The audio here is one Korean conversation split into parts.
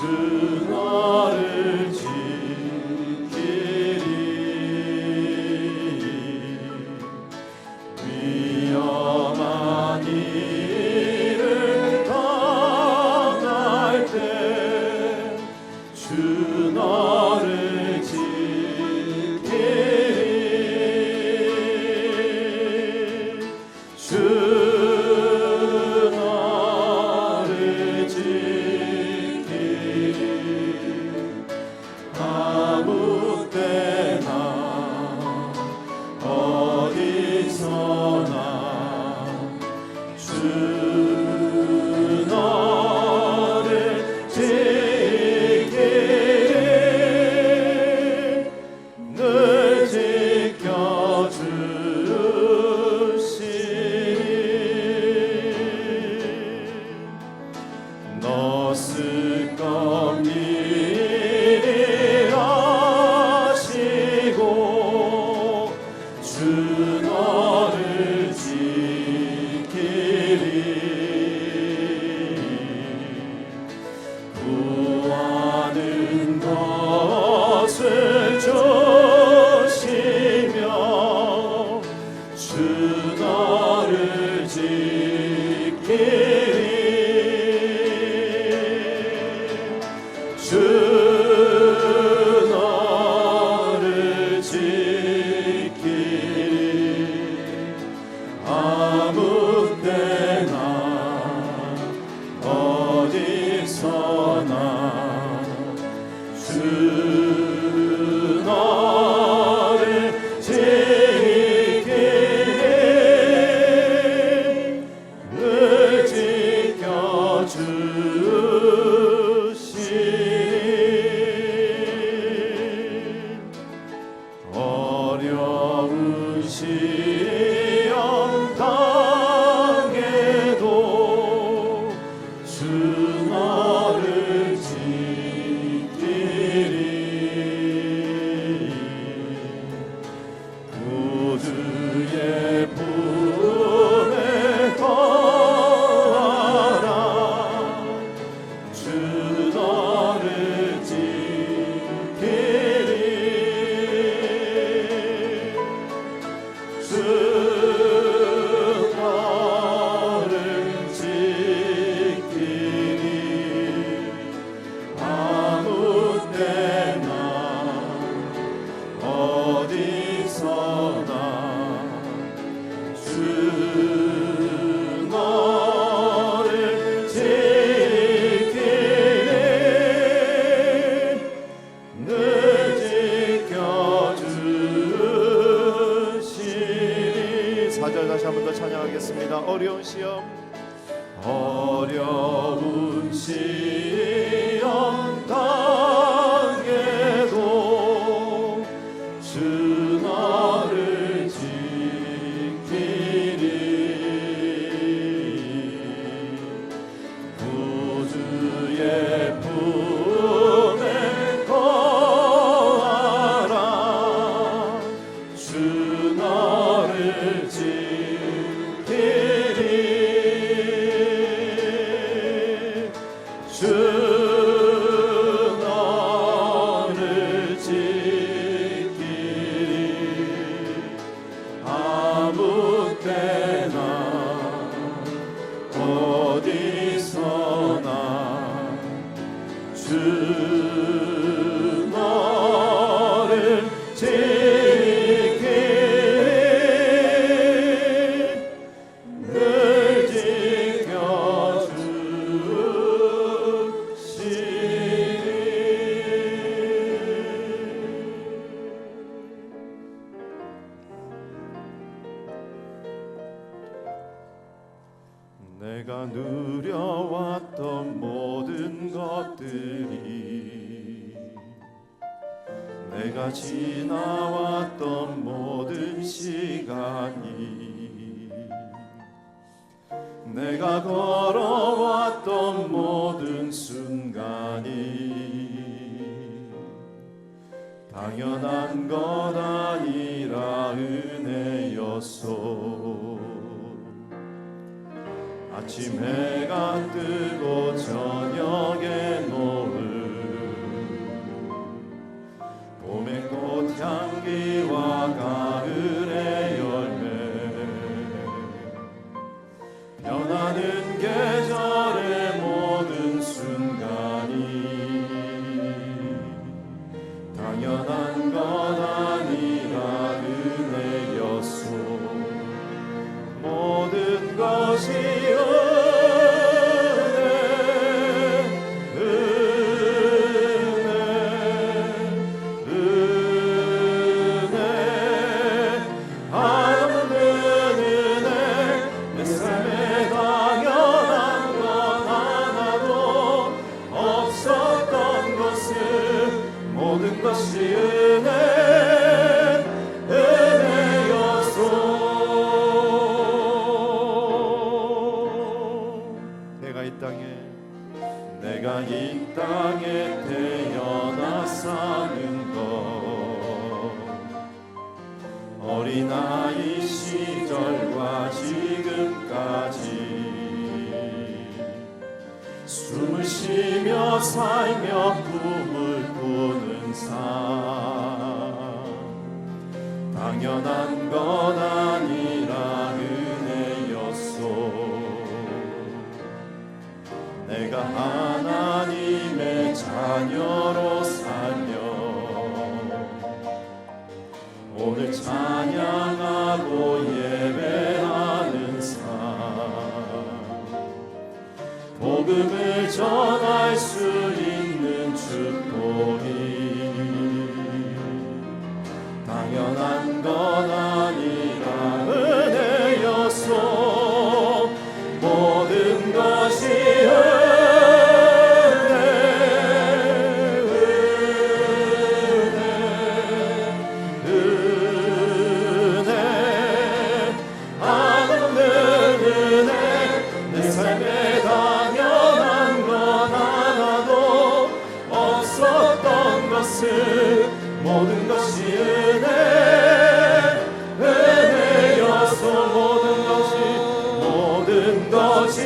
나를 지키리. 위험한 일을 당할 때 주 나를 지키리. 주 나를 지키리. 아무 때나 어디서나 주 너를 지키리. 늘 지켜주시리. 너 쓸 겁니리 하시고 주 너를 지키리. 구하는 것을 주시며 주 너를 지키리. 주 너를 지키리. 아무 때나 어디서나 주 너를 지키리. 늘 지켜주시리. 어려운 시험 당해도 주 너를 지키리. 구주의 품에 거하라. 주 너를 지키리. 주 너를 지키리. 아무 때나 어디서나 주 너를 지키리. 늘 지켜주시리. 4절 다시 한 번 더 찬양하겠습니다. 어려운 시험, 어려운 시험 당해도 주 너를 지키리. 구주의 품에 거하라. 주 너를 지키리. 주 너를 지키리. 아무 때나 어디서나 주 너를 지키리. 늘 내가 누려왔던 모든 것들이, 내가 지나왔던 모든 시간이, 내가 걸어왔던 모든 순간이 당연한 것 아니라 은혜였소. 아침 해가 뜨고 저녁에 노을 것이 은혜였소. 내가 이 땅에 태어나 사는 것, 어린아이 시절과 지금까지 숨을 쉬며 살며 꿈을 꾸는 삶, 당연한 건 아니라 은혜였소. 내가 하나님의 자녀로 살며 오늘 찬양하고 예배하는 삶, 복음을 전할 수 있는 축복이 당연한 건 아니라 은혜였소. 모든 것이 모든 것이 은혜였소. 모든 것이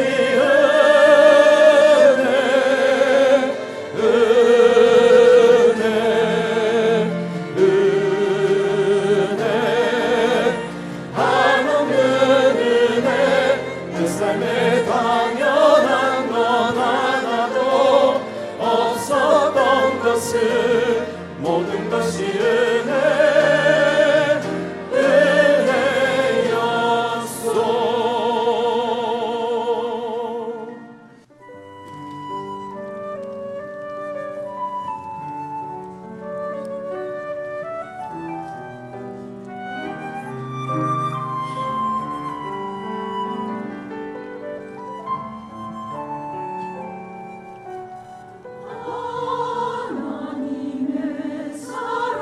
내 삶에 당연한 건 하나도 없었던 것을 모든 것이 은혜였소. 하나님의 사랑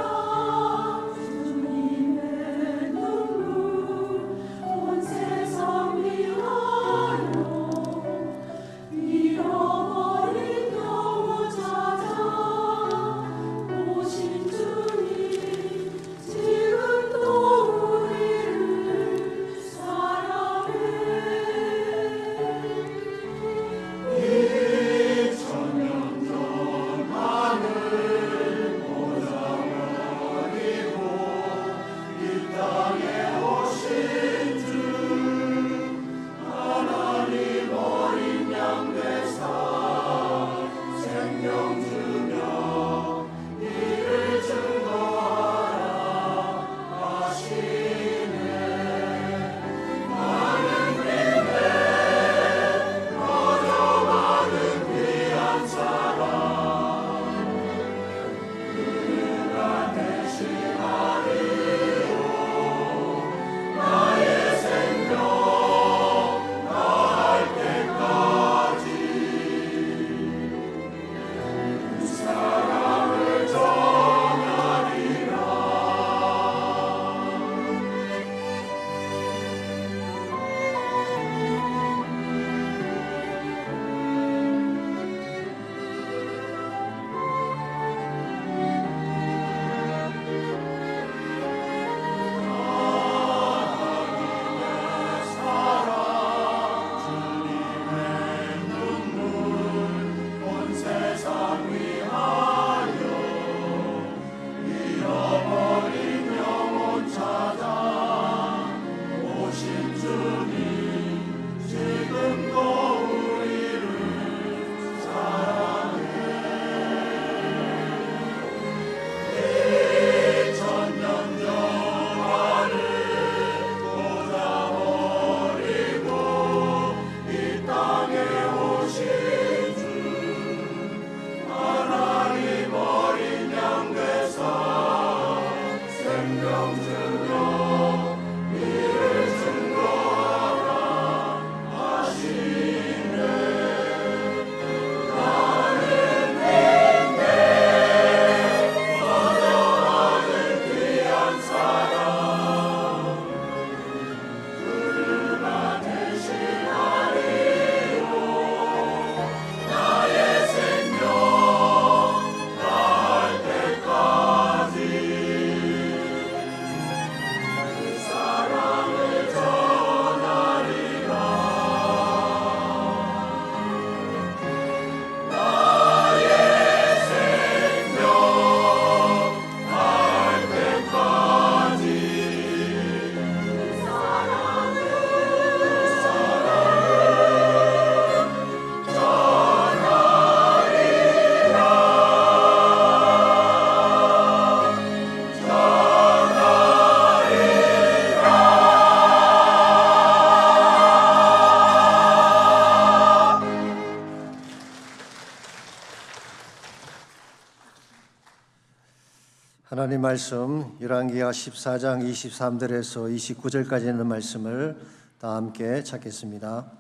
하나님 말씀 열왕기하 14장 23절에서 29절까지 있는 말씀을 다 함께 찾겠습니다.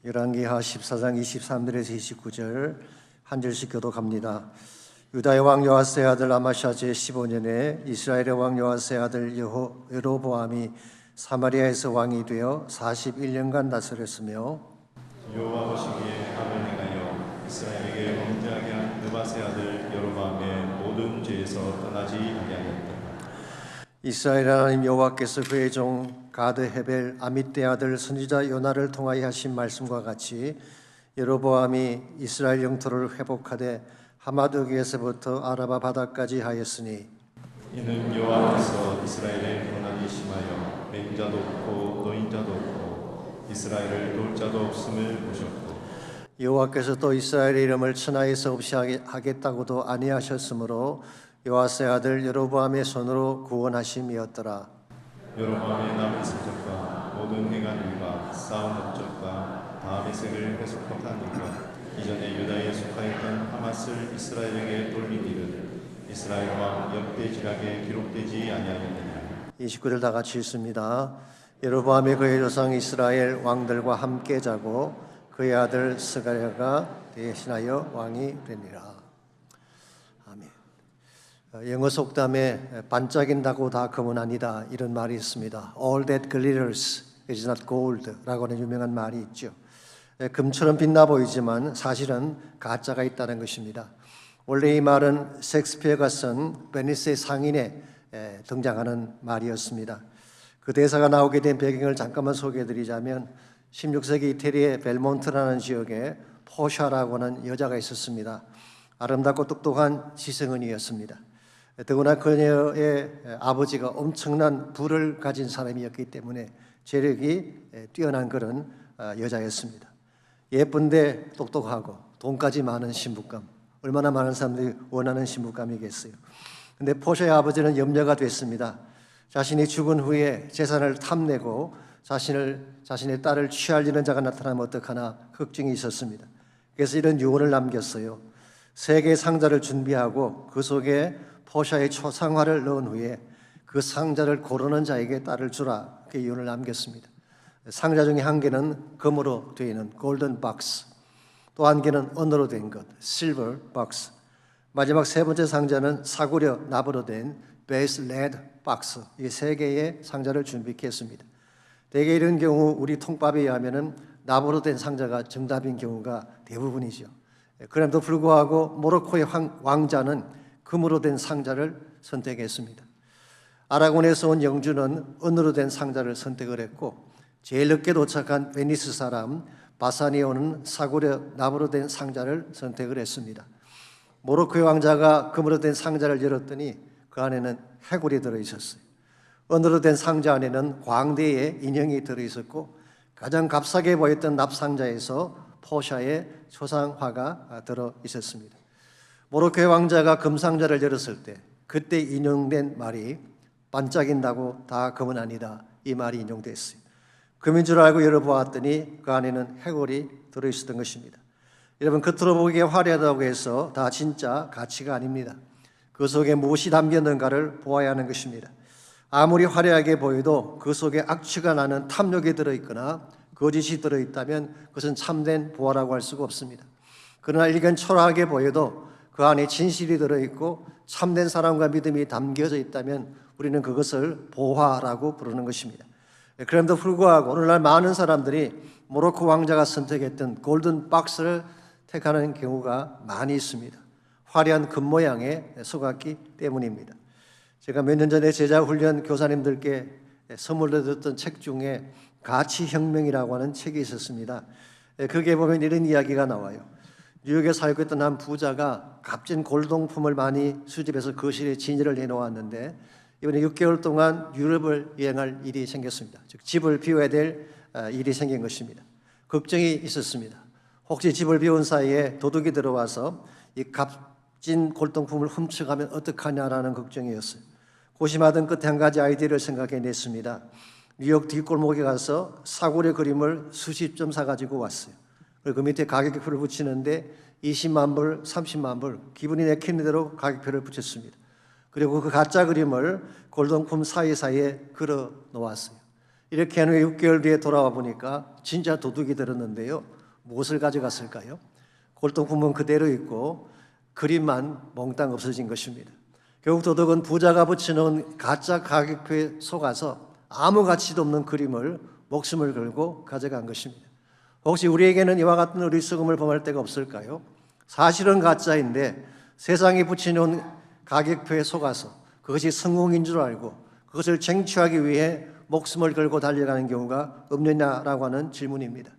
열왕기하 14장 23절에서 29절 한 절씩 교독합니다. 유다의 왕 요아스의 아들 아마시아 제15년에 이스라엘의 왕 요아스의 아들 여로보암이 사마리아에서 왕이 되어 41년간 다스렸으며 여호와 보시기에 악을 행하여 이스라엘에게 범죄하게 한 느밧의 아들 여로보암의 모든 죄에서 떠나지 아니하였다. 이스라엘 하나님 여호와께서 그의 종 가드 헤벨 아mit대 아들 선지자 요나를 통하여 하신 말씀과 같이 여로보암이 이스라엘 영토를 회복하되 하마드기에서부터 아라바 바다까지 하였으니 이는 여호와께서 이스라엘에 고난이 심하여 맹자도 없고 노인자도 없고 이스라엘을 도울 자도 없음을 보셨고 여호와께서 또 이스라엘의 이름을 천하에서 없이 하겠다고도 아니하셨으므로 요아스의 아들 여로보암의 손으로 구원하심이었더라. 여로보암의 남은 사적과 모든 행한 일과 싸운 업적과 다메섹을 회속한 일과 이전에 유다에 속하였던 하맛을 이스라엘에게 돌린 일은 이스라엘 왕 역대지략에 기록되지 아니하였느냐. 29절 다 같이 읽습니다. 여로보암이 그의 조상 이스라엘 왕들과 함께 자고 그의 아들 스가랴가 대신하여 왕이 되니라. 아멘. 영어 속담에 반짝인다고 다 금은 아니다 이런 말이 있습니다. All that glitters is not gold라고 하는 유명한 말이 있죠. 금처럼 빛나 보이지만 사실은 가짜가 있다는 것입니다. 원래 이 말은 셰익스피어가 쓴 베니스의 상인에 등장하는 말이었습니다. 그 대사가 나오게 된 배경을 잠깐만 소개해드리자면 16세기 이태리의 벨몬트라는 지역에 포샤라고 하는 여자가 있었습니다. 아름답고 똑똑한 지성인이었습니다. 더구나 그녀의 아버지가 엄청난 부를 가진 사람이었기 때문에 재력이 뛰어난 그런 여자였습니다. 예쁜데 똑똑하고 돈까지 많은 신부감, 얼마나 많은 사람들이 원하는 신부감이겠어요. 근데 포샤의 아버지는 염려가 됐습니다. 자신이 죽은 후에 재산을 탐내고 자신의 딸을 취하려는 자가 나타나면 어떡하나 걱정이 있었습니다. 그래서 이런 유언을 남겼어요. 3개의 상자를 준비하고 그 속에 포샤의 초상화를 넣은 후에 그 상자를 고르는 자에게 딸을 주라. 그 유언을 남겼습니다. 상자 중에 한 개는 금으로 되어 있는 골든 박스, 또 한 개는 은으로 된 것, 실버 박스, 마지막 3번째 상자는 사구려 납으로 된 베이스 레드 박스, 이 3개의 상자를 준비했습니다. 대개 이런 경우 우리 통밥에 의하면 납으로 된 상자가 정답인 경우가 대부분이죠. 그럼에도 불구하고 모로코의 왕자는 금으로 된 상자를 선택했습니다. 아라곤에서 온 영주는 은으로 된 상자를 선택을 했고 제일 늦게 도착한 베니스 사람 바사니오는 사구려 납으로 된 상자를 선택을 했습니다. 모로코의 왕자가 금으로 된 상자를 열었더니 그 안에는 해골이 들어있었어요. 은으로 된 상자 안에는 광대의 인형이 들어있었고 가장 값싸게 보였던 납상자에서 포샤의 초상화가 들어있었습니다. 모로코의 왕자가 금상자를 열었을 때 그때 인용된 말이 반짝인다고 다 금은 아니다, 이 말이 인용됐어요. 금인 줄 알고 열어보았더니 그 안에는 해골이 들어있었던 것입니다. 여러분, 겉으로 보기에 화려하다고 해서 다 진짜 가치가 아닙니다. 그 속에 무엇이 담겼는가를 보아야 하는 것입니다. 아무리 화려하게 보여도 그 속에 악취가 나는 탐욕이 들어있거나 거짓이 들어있다면 그것은 참된 보화라고 할 수가 없습니다. 그러나 일견 초라하게 보여도 그 안에 진실이 들어있고 참된 사랑과 믿음이 담겨져 있다면 우리는 그것을 보화라고 부르는 것입니다. 그럼에도 불구하고 오늘날 많은 사람들이 모로코 왕자가 선택했던 골든 박스를 택하는 경우가 많이 있습니다. 화려한 금 모양에 속았기 때문입니다. 제가 몇 년 전에 제자훈련 교사님들께 선물로 드렸던 책 중에 가치혁명이라고 하는 책이 있었습니다. 거기에 보면 이런 이야기가 나와요. 뉴욕에 살고 있던 한 부자가 값진 골동품을 많이 수집해서 거실에 진열을 해놓았는데 이번에 6개월 동안 유럽을 여행할 일이 생겼습니다. 즉 집을 비워야 될 일이 생긴 것입니다. 걱정이 있었습니다. 혹시 집을 비운 사이에 도둑이 들어와서 이 값진 골동품을 훔쳐가면 어떡하냐라는 걱정이었어요. 고심하던 끝에 한 가지 아이디어를 생각해냈습니다. 뉴욕 뒷골목에 가서 사골의 그림을 수십 점 사가지고 왔어요. 그리고 그 밑에 가격표를 붙이는데 20만 불, 30만 불 기분이 내키는 대로 가격표를 붙였습니다. 그리고 그 가짜 그림을 골동품 사이사이에 걸어 놓았어요. 이렇게 한 후에 6개월 뒤에 돌아와 보니까 진짜 도둑이 들었는데요. 무엇을 가져갔을까요? 골동품은 그대로 있고 그림만 몽땅 없어진 것입니다. 결국 도둑은 부자가 붙여놓은 가짜 가격표에 속아서 아무 가치도 없는 그림을 목숨을 걸고 가져간 것입니다. 혹시 우리에게는 이와 같은 어리석음을 범할 때가 없을까요? 사실은 가짜인데 세상에 붙여놓은 가격표에 속아서 그것이 성공인 줄 알고 그것을 쟁취하기 위해 목숨을 걸고 달려가는 경우가 없느냐라고 하는 질문입니다.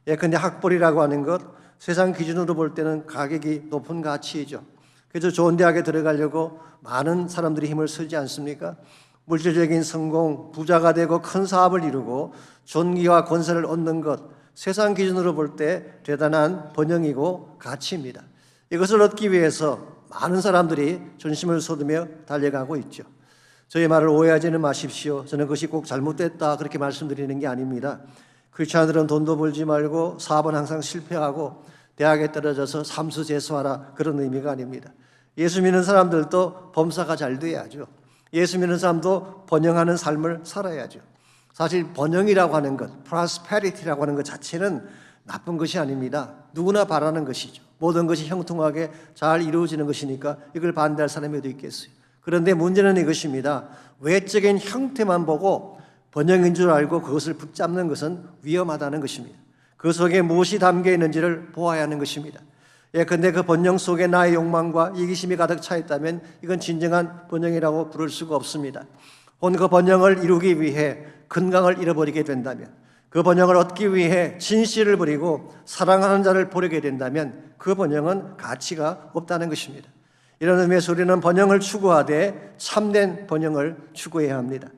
예컨대 학벌이라고 하는 것, 세상 기준으로 볼 때는 가격이 높은 가치이죠. 그래서 좋은 대학에 들어가려고 많은 사람들이 힘을 쓰지 않습니까? 물질적인 성공, 부자가 되고 큰 사업을 이루고 존귀와 권세를 얻는 것, 세상 기준으로 볼 때 대단한 번영이고 가치입니다. 이것을 얻기 위해서 많은 사람들이 전심을 쏟으며 달려가고 있죠. 저의 말을 오해하지는 마십시오. 저는 그것이 꼭 잘못됐다 그렇게 말씀드리는 게 아닙니다. 크리스찬들은 돈도 벌지 말고 사업은 항상 실패하고 대학에 떨어져서 삼수재수하라 그런 의미가 아닙니다. 예수 믿는 사람들도 범사가 잘 돼야죠. 예수 믿는 사람도 번영하는 삶을 살아야죠. 사실 번영이라고 하는 것, prosperity라고 하는 것 자체는 나쁜 것이 아닙니다. 누구나 바라는 것이죠. 모든 것이 형통하게 잘 이루어지는 것이니까 이걸 반대할 사람이 어디 있겠어요. 그런데 문제는 이것입니다. 외적인 형태만 보고 번영인 줄 알고 그것을 붙잡는 것은 위험하다는 것입니다. 그 속에 무엇이 담겨 있는지를 보아야 하는 것입니다. 예컨대 그 번영 속에 나의 욕망과 이기심이 가득 차 있다면 이건 진정한 번영이라고 부를 수가 없습니다. 온 그 번영을 이루기 위해 건강을 잃어버리게 된다면, 그 번영을 얻기 위해 진실을 버리고 사랑하는 자를 버리게 된다면 그 번영은 가치가 없다는 것입니다. 이런 의미에서 우리는 번영을 추구하되 참된 번영을 추구해야 합니다.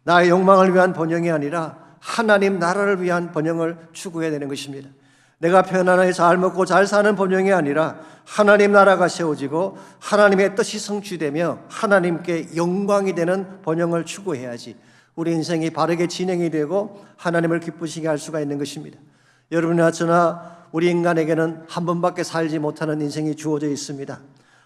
나의 욕망을 위한 번영이 아니라 하나님 나라를 위한 번영을 추구해야 되는 것입니다. 내가 편안하게 잘 먹고 잘 사는 번영이 아니라 하나님 나라가 세워지고 하나님의 뜻이 성취되며 하나님께 영광이 되는 번영을 추구해야지 우리 인생이 바르게 진행이 되고 하나님을 기쁘시게 할 수가 있는 것입니다. 여러분이나 저나 우리 인간에게는 한 번밖에 살지 못하는 인생이 주어져 있습니다.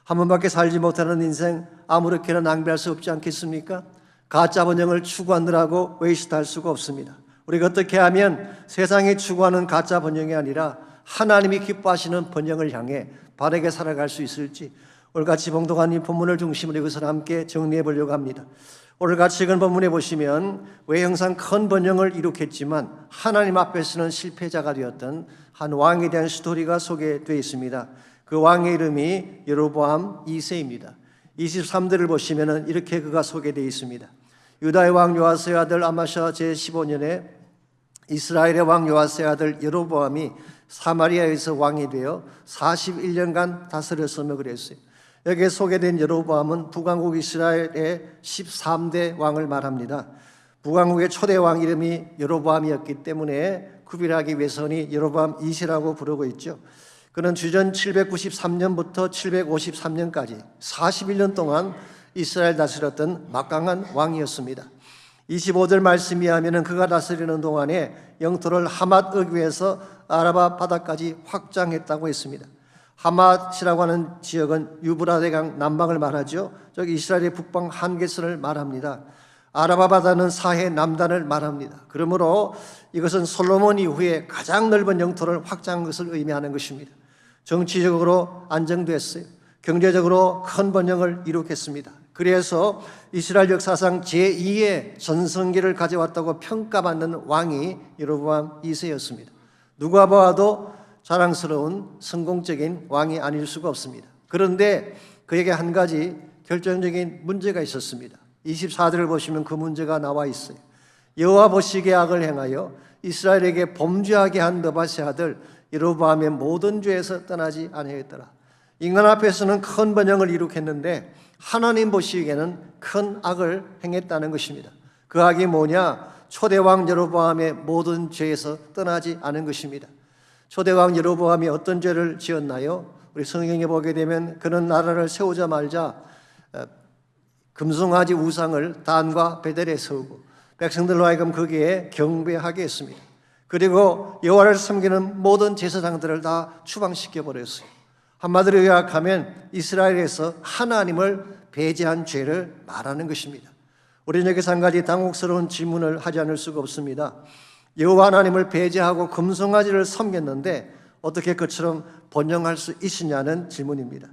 한 번밖에 살지 못하는 인생 아무렇게나 낭비할 수 없지 않겠습니까? 가짜 번영을 추구하느라고 웨이스트할 수가 없습니다. 우리가 어떻게 하면 세상이 추구하는 가짜 번영이 아니라 하나님이 기뻐하시는 번영을 향해 바르게 살아갈 수 있을지 오늘같이 봉독한 이 본문을 중심으로 이것을 함께 정리해 보려고 합니다. 오늘같이 읽은 본문에 보시면 외형상 큰 번영을 이룩했지만 하나님 앞에서는 실패자가 되었던 한 왕에 대한 스토리가 소개되어 있습니다. 그 왕의 이름이 여로보암 2세입니다. 23절을 보시면 이렇게 그가 소개되어 있습니다. 유다의 왕 요아스의 아들 아마샤 제15년에 이스라엘의 왕 요아스의 아들 여로보암이 사마리아에서 왕이 되어 41년간 다스렸으며 그랬어요. 여기에 소개된 여로보암은 북왕국 이스라엘의 13대 왕을 말합니다. 북왕국의 초대 왕 이름이 여로보암이었기 때문에 구별하기 위해서는 여로보암 2세라고 부르고 있죠. 그는 주전 793년부터 753년까지 41년 동안 이스라엘 다스렸던 막강한 왕이었습니다. 25절 말씀에 하면은 그가 다스리는 동안에 영토를 하맛 어귀에서 아라바 바다까지 확장했다고 했습니다. 하맛이라고 하는 지역은 유브라데강 남방을 말하죠. 저기 이스라엘의 북방 한계선을 말합니다. 아라바 바다는 사해 남단을 말합니다. 그러므로 이것은 솔로몬 이후에 가장 넓은 영토를 확장한 것을 의미하는 것입니다. 정치적으로 안정됐어요. 경제적으로 큰 번영을 이룩했습니다. 그래서 이스라엘 역사상 제2의 전성기를 가져왔다고 평가받는 왕이 여로보암 2세였습니다. 누가 봐도 자랑스러운 성공적인 왕이 아닐 수가 없습니다. 그런데 그에게 한 가지 결정적인 문제가 있었습니다. 24절을 보시면 그 문제가 나와 있어요. 여호와 보시기에 악을 행하여 이스라엘에게 범죄하게 한 느밧의 아들 여로보암의 모든 죄에서 떠나지 아니하였더라. 인간 앞에서는 큰 번영을 이룩했는데 하나님 보시기에는 큰 악을 행했다는 것입니다. 그 악이 뭐냐? 초대왕 여로보암의 모든 죄에서 떠나지 않은 것입니다. 초대왕 여로보암이 어떤 죄를 지었나요? 우리 성경에 보게 되면 그는 나라를 세우자마자 금송아지 우상을 단과 베델에 세우고 백성들로 하여금 거기에 경배하게 했습니다. 그리고 여호와를 섬기는 모든 제사장들을 다 추방시켜 버렸어요. 한마디로 요약하면 이스라엘에서 하나님을 배제한 죄를 말하는 것입니다. 우리는 여기서 한 가지 당혹스러운 질문을 하지 않을 수가 없습니다. 여호와 하나님을 배제하고 금송아지를 섬겼는데 어떻게 그처럼 번영할 수 있느냐는 질문입니다.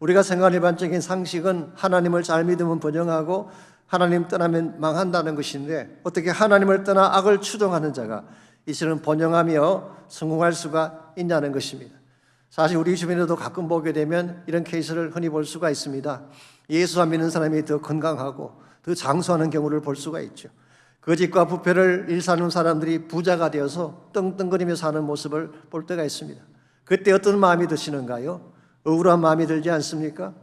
우리가 생각하는 일반적인 상식은 하나님을 잘 믿으면 번영하고 하나님 떠나면 망한다는 것인데, 어떻게 하나님을 떠나 악을 추종하는 자가 이처럼 번영하며 성공할 수가 있냐는 것입니다. 사실 우리 주변에도 가끔 보게 되면 이런 케이스를 흔히 볼 수가 있습니다. 예수 안 믿는 사람이 더 건강하고 더 장수하는 경우를 볼 수가 있죠. 거짓과 부패를 일삼는 사람들이 부자가 되어서 떵떵거리며 사는 모습을 볼 때가 있습니다. 그때 어떤 마음이 드시는가요? 억울한 마음이 들지 않습니까?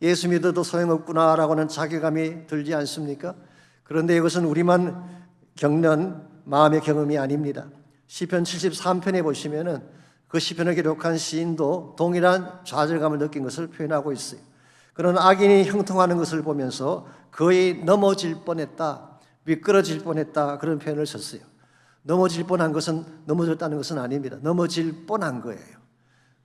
예수 믿어도 소용없구나라고 하는 자괴감이 들지 않습니까? 그런데 이것은 우리만 겪는 마음의 경험이 아닙니다. 시편 73편에 보시면은 그 시편을 기록한 시인도 동일한 좌절감을 느낀 것을 표현하고 있어요. 그런 악인이 형통하는 것을 보면서 거의 넘어질 뻔했다, 미끄러질 뻔했다, 그런 표현을 썼어요. 넘어질 뻔한 것은 넘어졌다는 것은 아닙니다. 넘어질 뻔한 거예요.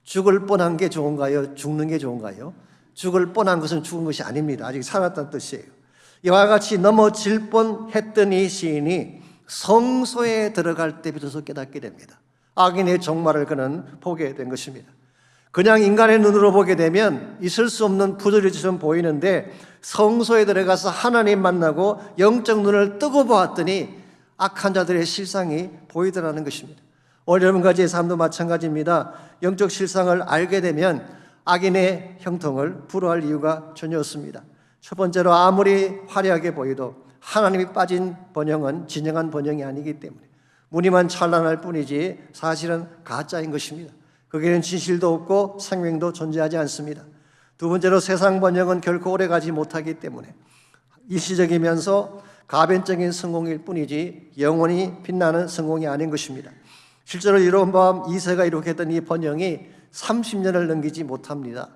죽을 뻔한 게 좋은가요? 죽는 게 좋은가요? 죽을 뻔한 것은 죽은 것이 아닙니다. 아직 살았다는 뜻이에요. 이와 같이 넘어질 뻔했던 이 시인이 성소에 들어갈 때 비로소 깨닫게 됩니다. 악인의 종말을 그는 보게 된 것입니다. 그냥 인간의 눈으로 보게 되면 있을 수 없는 부조리처럼 보이는데, 성소에 들어가서 하나님 만나고 영적 눈을 뜨고 보았더니 악한 자들의 실상이 보이더라는 것입니다. 오늘 여러분과의 삶도 마찬가지입니다. 영적 실상을 알게 되면 악인의 형통을 부러워할 이유가 전혀 없습니다. 첫 번째로, 아무리 화려하게 보여도 하나님이 빠진 번영은 진정한 번영이 아니기 때문에 무늬만 찬란할 뿐이지 사실은 가짜인 것입니다. 거기에는 진실도 없고 생명도 존재하지 않습니다. 두 번째로, 세상 번영은 결코 오래가지 못하기 때문에 일시적이면서 가변적인 성공일 뿐이지 영원히 빛나는 성공이 아닌 것입니다. 실제로 여로보암 2세가 이룩했던 이 번영이 30년을 넘기지 못합니다.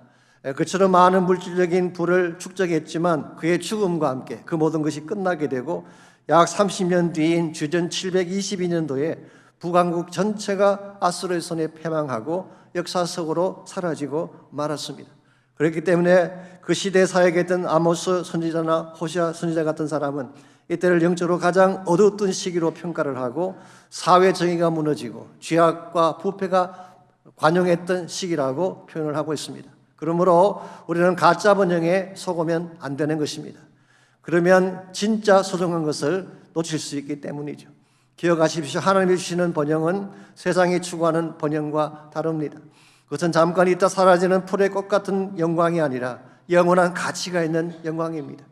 그처럼 많은 물질적인 부를 축적했지만 그의 죽음과 함께 그 모든 것이 끝나게 되고, 약 30년 뒤인 주전 722년도에 북왕국 전체가 아수르의 손에 패망하고 역사 속으로 사라지고 말았습니다. 그렇기 때문에 그 시대에 사역했던 아모스 선지자나 호시아 선지자 같은 사람은 이때를 영적으로 가장 어두웠던 시기로 평가를 하고, 사회 정의가 무너지고 죄악과 부패가 관영했던 시기라고 표현을 하고 있습니다. 그러므로 우리는 가짜 번영에 속으면 안 되는 것입니다. 그러면 진짜 소중한 것을 놓칠 수 있기 때문이죠. 기억하십시오. 하나님이 주시는 번영은 세상이 추구하는 번영과 다릅니다. 그것은 잠깐 있다 사라지는 풀의 꽃 같은 영광이 아니라 영원한 가치가 있는 영광입니다.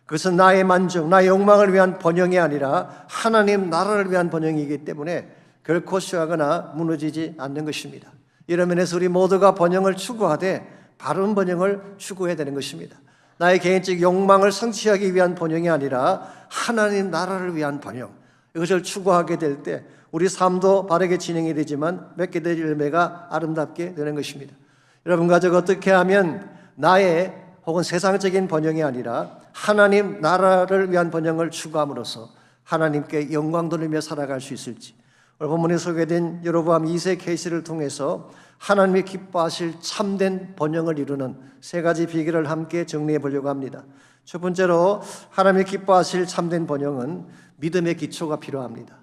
그것은 나의 만족, 나의 욕망을 위한 번영이 아니라 하나님 나라를 위한 번영이기 때문에 결코 쉬하거나 무너지지 않는 것입니다. 이런 면에서 우리 모두가 번영을 추구하되 바른 번영을 추구해야 되는 것입니다. 나의 개인적 욕망을 성취하기 위한 번영이 아니라 하나님 나라를 위한 번영, 이것을 추구하게 될 때 우리 삶도 바르게 진행이 되지만 맺게 될 열매가 아름답게 되는 것입니다. 여러분, 가족 어떻게 하면 나의 혹은 세상적인 번영이 아니라 하나님 나라를 위한 번영을 추구함으로써 하나님께 영광 돌리며 살아갈 수 있을지, 오늘 본문에 소개된 여로보암 2세 케이스를 통해서 하나님이 기뻐하실 참된 번영을 이루는 세 가지 비결을 함께 정리해 보려고 합니다. 첫 번째로, 하나님이 기뻐하실 참된 번영은 믿음의 기초가 필요합니다.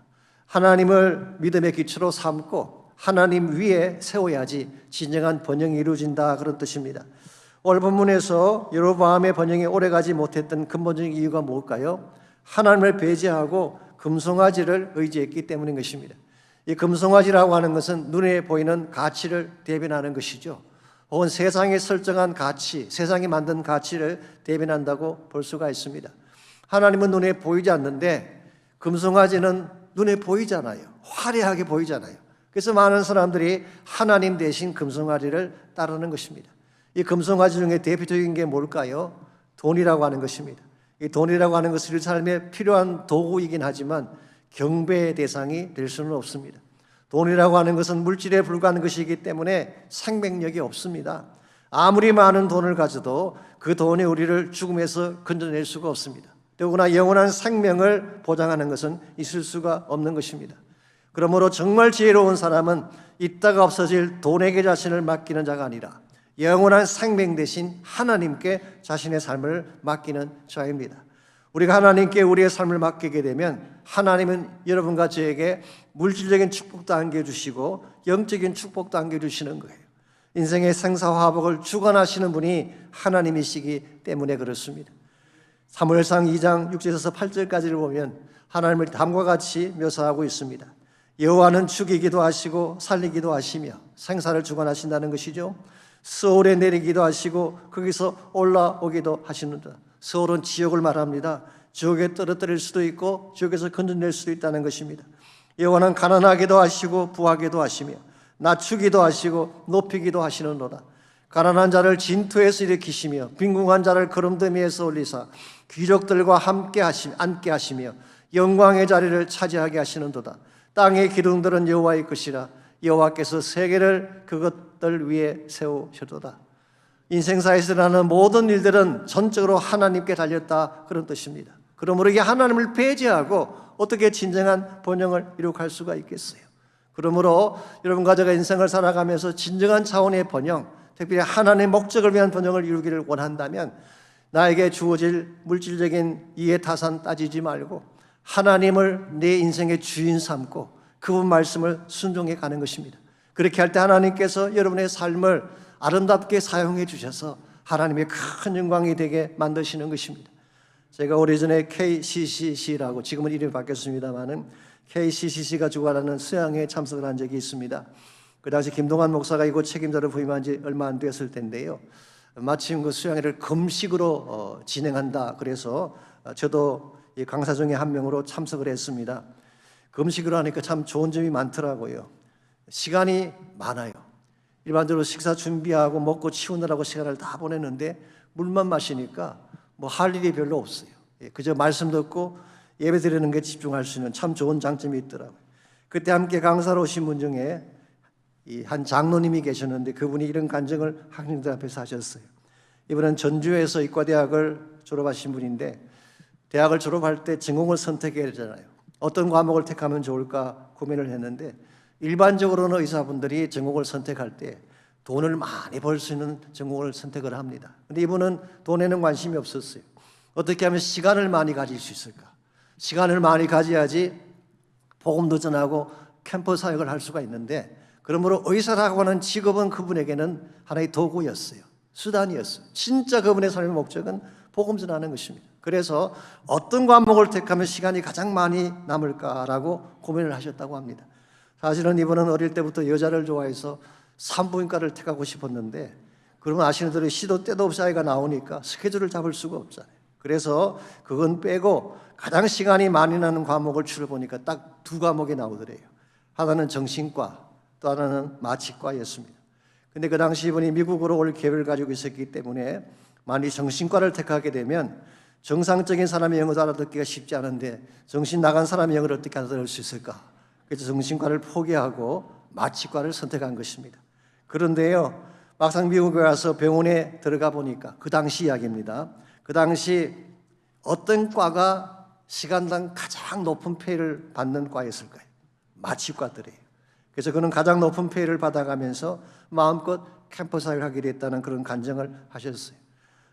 하나님을 믿음의 기초로 삼고 하나님 위에 세워야지 진정한 번영이 이루어진다, 그런 뜻입니다. 오늘 본문에서 여로보암의 번영이 오래가지 못했던 근본적인 이유가 뭘까요? 하나님을 배제하고 금송아지를 의지했기 때문인 것입니다. 이 금송아지라고 하는 것은 눈에 보이는 가치를 대변하는 것이죠. 혹은 세상에 설정한 가치, 세상이 만든 가치를 대변한다고 볼 수가 있습니다. 하나님은 눈에 보이지 않는데 금송아지는 눈에 보이잖아요. 화려하게 보이잖아요. 그래서 많은 사람들이 하나님 대신 금송아지를 따르는 것입니다. 이 금송아지 중에 대표적인 게 뭘까요? 돈이라고 하는 것입니다. 이 돈이라고 하는 것은 우리 삶에 필요한 도구이긴 하지만 경배의 대상이 될 수는 없습니다. 돈이라고 하는 것은 물질에 불과한 것이기 때문에 생명력이 없습니다. 아무리 많은 돈을 가져도 그 돈이 우리를 죽음에서 건져낼 수가 없습니다. 더구나 영원한 생명을 보장하는 것은 있을 수가 없는 것입니다. 그러므로 정말 지혜로운 사람은 있다가 없어질 돈에게 자신을 맡기는 자가 아니라 영원한 생명 대신 하나님께 자신의 삶을 맡기는 자입니다. 우리가 하나님께 우리의 삶을 맡기게 되면 하나님은 여러분과 저에게 물질적인 축복도 안겨주시고 영적인 축복도 안겨주시는 거예요. 인생의 생사화복을 주관하시는 분이 하나님이시기 때문에 그렇습니다. 사무엘상 2장 6절에서 8절까지를 보면 하나님을 다음과 같이 묘사하고 있습니다. 여호와는 죽이기도 하시고 살리기도 하시며 생사를 주관하신다는 것이죠. 스올에 내리기도 하시고 거기서 올라오기도 하시는다. 스올은 지옥을 말합니다. 지옥에 떨어뜨릴 수도 있고 지옥에서 건져낼 수도 있다는 것입니다. 여호와는 가난하기도 하시고 부하기도 하시며 낮추기도 하시고 높이기도 하시는도다. 가난한 자를 진토에서 일으키시며 빈궁한 자를 거름더미에서 올리사 귀족들과 함께 앉게 하시며 영광의 자리를 차지하게 하시는도다. 땅의 기둥들은 여호와의 것이라 여호와께서 세계를 그것들 위에 세우셨도다. 인생사에서 일어나는 모든 일들은 전적으로 하나님께 달렸다, 그런 뜻입니다. 그러므로 이게 하나님을 배제하고 어떻게 진정한 번영을 이룩할 수가 있겠어요? 그러므로 여러분과 제가 인생을 살아가면서 진정한 차원의 번영, 특별히 하나님의 목적을 위한 번영을 이루기를 원한다면 나에게 주어질 물질적인 이해타산 따지지 말고 하나님을 내 인생의 주인 삼고 그분 말씀을 순종해 가는 것입니다. 그렇게 할 때 하나님께서 여러분의 삶을 아름답게 사용해 주셔서 하나님의 큰 영광이 되게 만드시는 것입니다. 제가 오래전에 KCCC라고, 지금은 이름이 바뀌었습니다마는 KCCC가 주관하는 수양회에 참석을 한 적이 있습니다. 그 당시 김동환 목사가 이곳 책임자로 부임한 지 얼마 안 됐을 텐데요. 마침 그 수양회를 금식으로 진행한다 그래서 저도 이 강사 중에 한 명으로 참석을 했습니다. 금식으로 하니까 참 좋은 점이 많더라고요. 시간이 많아요. 일반적으로 식사 준비하고 먹고 치우느라고 시간을 다 보냈는데 물만 마시니까 뭐 할 일이 별로 없어요. 그저 말씀 듣고 예배 드리는 게 집중할 수 있는 참 좋은 장점이 있더라고요. 그때 함께 강사로 오신 분 중에 한 장로님이 계셨는데 그분이 이런 간증을 학생들 앞에서 하셨어요. 이분은 전주에서 이과대학을 졸업하신 분인데 대학을 졸업할 때 전공을 선택해야 되잖아요. 어떤 과목을 택하면 좋을까 고민을 했는데 일반적으로는 의사분들이 전공을 선택할 때 돈을 많이 벌 수 있는 전공을 선택을 합니다. 그런데 이분은 돈에는 관심이 없었어요. 어떻게 하면 시간을 많이 가질 수 있을까? 시간을 많이 가져야지 복음도 전하고 캠퍼스 사역을 할 수가 있는데, 그러므로 의사라고 하는 직업은 그분에게는 하나의 도구였어요. 수단이었어요. 진짜 그분의 삶의 목적은 복음 전하는 것입니다. 그래서 어떤 과목을 택하면 시간이 가장 많이 남을까라고 고민을 하셨다고 합니다. 사실은 이분은 어릴 때부터 여자를 좋아해서 산부인과를 택하고 싶었는데, 그러면 아시는 대로 시도 때도 없이 아이가 나오니까 스케줄을 잡을 수가 없잖아요. 그래서 그건 빼고 가장 시간이 많이 나는 과목을 추려보니까 딱 두 과목이 나오더래요. 하나는 정신과, 또 하나는 마취과였습니다. 근데 그 당시 이분이 미국으로 올 계획을 가지고 있었기 때문에 만약 정신과를 택하게 되면 정상적인 사람의 영어도 알아듣기가 쉽지 않은데 정신 나간 사람의 영어를 어떻게 알아들을 수 있을까? 그래서 정신과를 포기하고 마취과를 선택한 것입니다. 그런데요, 막상 미국에 와서 병원에 들어가 보니까 그 당시 이야기입니다. 그 당시 어떤 과가 시간당 가장 높은 페이를 받는 과였을까요? 마취과들이에요. 그래서 그는 가장 높은 페이를 받아가면서 마음껏 캠퍼스 사역을 하게 됐다는 그런 간증을 하셨어요.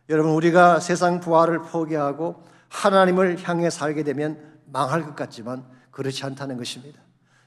여러분, 우리가 세상 부활을 포기하고 하나님을 향해 살게 되면 망할 것 같지만 그렇지 않다는 것입니다.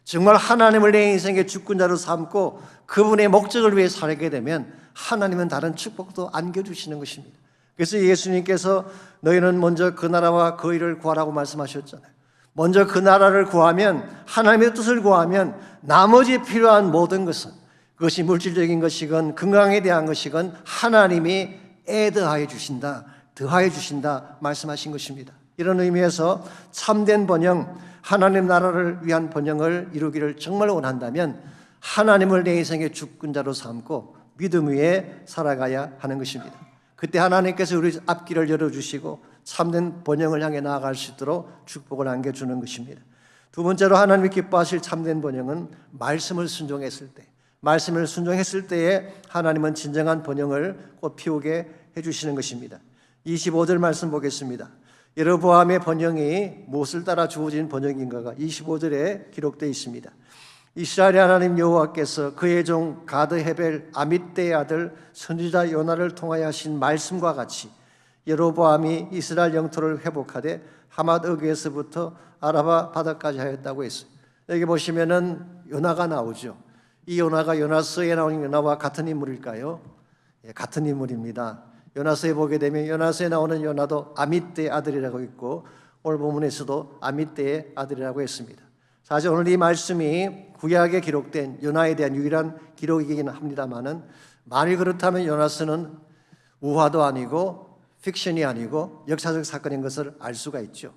정말 하나님을 내 인생의 주권자로 삼고 그분의 목적을 위해 살게 되면 하나님은 다른 축복도 안겨주시는 것입니다. 그래서 예수님께서 너희는 먼저 그 나라와 그 일을 구하라고 말씀하셨잖아요. 먼저 그 나라를 구하면, 하나님의 뜻을 구하면 나머지 필요한 모든 것은, 그것이 물질적인 것이건 건강에 대한 것이건 하나님이 애더하여 주신다, 더하여 주신다 말씀하신 것입니다. 이런 의미에서 참된 번영, 하나님 나라를 위한 번영을 이루기를 정말 원한다면 하나님을 내 인생의 주권자로 삼고 믿음 위에 살아가야 하는 것입니다. 그때 하나님께서 우리 앞길을 열어주시고 참된 번영을 향해 나아갈 수 있도록 축복을 안겨주는 것입니다. 두 번째로 하나님이 기뻐하실 참된 번영은 말씀을 순종했을 때, 말씀을 순종했을 때에 하나님은 진정한 번영을 꽃피우게 해주시는 것입니다. 25절 말씀 보겠습니다. 여로보암의 번영이 무엇을 따라 주어진 번영인가가 25절에 기록되어 있습니다. 이스라엘의 하나님 여호와께서 그의 종 가드 헤벨 아mit대의 아들 선지자 요나를 통하여 하신 말씀과 같이 여로보암이 이스라엘 영토를 회복하되 하맛 어귀에서부터 아라바 바다까지 하였다고 했어요. 여기 보시면은 요나가 나오죠. 이 요나가 요나서에 나오는 요나와 같은 인물일까요? 예, 같은 인물입니다. 요나서에 보게 되면 요나서에 나오는 요나도 아mit대의 아들이라고 있고 오늘 본문에서도 아mit대의 아들이라고 했습니다. 사실 오늘 이 말씀이 구약에 기록된 요나에 대한 유일한 기록이긴 합니다만은 만일 그렇다면 요나서는 우화도 아니고 픽션이 아니고 역사적 사건인 것을 알 수가 있죠.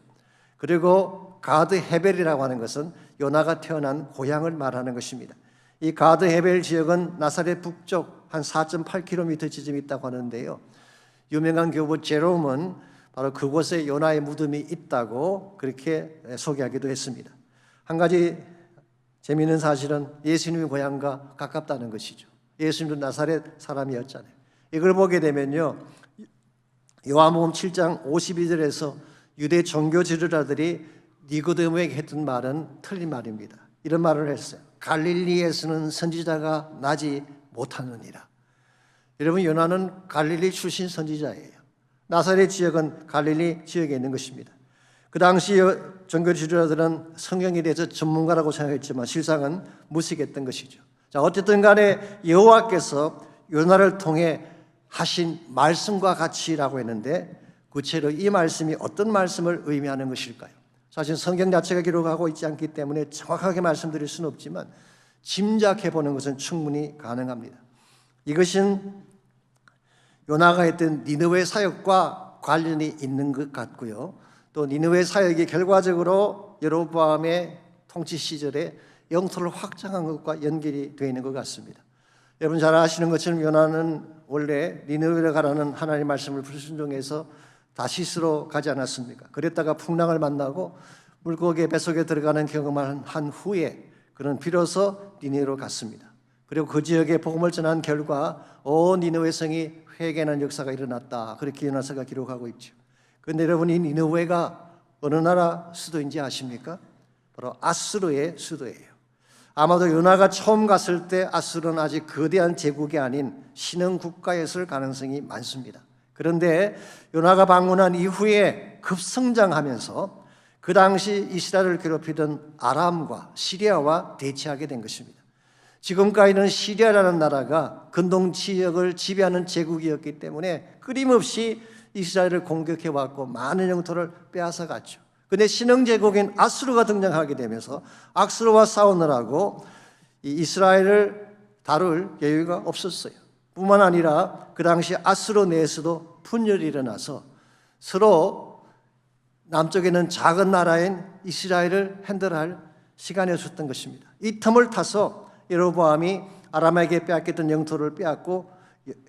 그리고 가드 헤벨이라고 하는 것은 요나가 태어난 고향을 말하는 것입니다. 이 가드 헤벨 지역은 나사렛 북쪽 한 4.8km 지점이 있다고 하는데요. 유명한 교부 제롬은 바로 그곳에 요나의 무덤이 있다고 그렇게 소개하기도 했습니다. 한 가지 재미있는 사실은 예수님의 고향과 가깝다는 것이죠. 예수님도 나사렛 사람이었잖아요. 이걸 보게 되면요, 요한복음 7장 52절에서 유대 종교 지도자들이 니고데모에게 했던 말은 틀린 말입니다. 이런 말을 했어요. 갈릴리에서는 선지자가 나지 못하느니라. 여러분, 요나는 갈릴리 출신 선지자예요. 나사렛 지역은 갈릴리 지역에 있는 것입니다. 그 당시 종교 지도자들은 성경에 대해서 전문가라고 생각했지만 실상은 무식했던 것이죠. 자, 어쨌든 간에 여호와께서 요나를 통해 하신 말씀과 같이라고 했는데 구체로 이 말씀이 어떤 말씀을 의미하는 것일까요? 사실 성경 자체가 기록하고 있지 않기 때문에 정확하게 말씀드릴 수는 없지만 짐작해 보는 것은 충분히 가능합니다. 이것은 요나가 했던 니느웨 사역과 관련이 있는 것 같고요. 또 니느웨 사역이 결과적으로 여로보암의 통치 시절에 영토를 확장한 것과 연결이 되어 있는 것 같습니다. 여러분 잘 아시는 것처럼 요나는 원래 니느웨로 가라는 하나님의 말씀을 불순종해서 다시스로 가지 않았습니까? 그랬다가 풍랑을 만나고 물고기 뱃속에 들어가는 경험을 한 후에 그는 비로소 니느웨로 갔습니다. 그리고 그 지역에 복음을 전한 결과 온 니느웨 성이 회개하는 역사가 일어났다. 그렇게 요나서가 기록하고 있죠. 그런데 여러분, 이 니느웨가 어느 나라 수도인지 아십니까? 바로 아수르의 수도예요. 아마도 요나가 처음 갔을 때 아수르는 아직 거대한 제국이 아닌 신흥 국가였을 가능성이 많습니다. 그런데 요나가 방문한 이후에 급성장하면서 그 당시 이스라엘을 괴롭히던 아람과 시리아와 대치하게 된 것입니다. 지금까지는 시리아라는 나라가 근동 지역을 지배하는 제국이었기 때문에 끊임없이 이스라엘을 공격해왔고 많은 영토를 빼앗아갔죠. 그런데 신흥제국인 아수르가 등장하게 되면서 아수르와 싸우느라고 이스라엘을 다룰 여유가 없었어요. 뿐만 아니라 그 당시 아수르 내에서도 분열이 일어나서 서로 남쪽에는 작은 나라인 이스라엘을 핸들할 시간이 없었던 것입니다. 이 틈을 타서 여로보암이 아람에게 빼앗겼던 영토를 빼앗고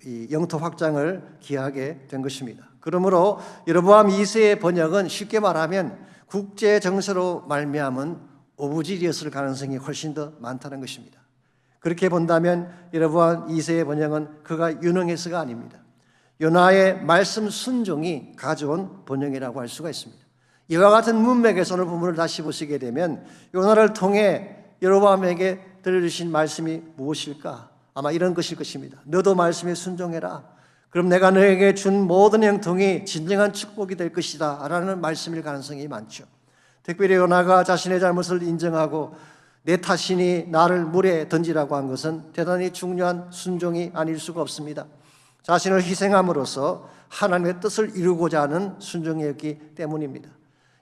이 영토 확장을 기하게 된 것입니다. 그러므로 여로보암 2세의 번역은 쉽게 말하면 국제 정세로 말미암은 오부질이었을 가능성이 훨씬 더 많다는 것입니다. 그렇게 본다면 여로보암 2세의 번역은 그가 유능해서가 아닙니다. 요나의 말씀 순종이 가져온 번역이라고 할 수가 있습니다. 이와 같은 문맥에서 오늘 본문을 다시 보시게 되면 요나를 통해 여로보암에게 들려주신 말씀이 무엇일까? 아마 이런 것일 것입니다. 너도 말씀에 순종해라. 그럼 내가 너에게 준 모든 형통이 진정한 축복이 될 것이다 라는 말씀일 가능성이 많죠. 특별히 요나가 자신의 잘못을 인정하고 내 탓이니 나를 물에 던지라고 한 것은 대단히 중요한 순종이 아닐 수가 없습니다. 자신을 희생함으로써 하나님의 뜻을 이루고자 하는 순종이었기 때문입니다.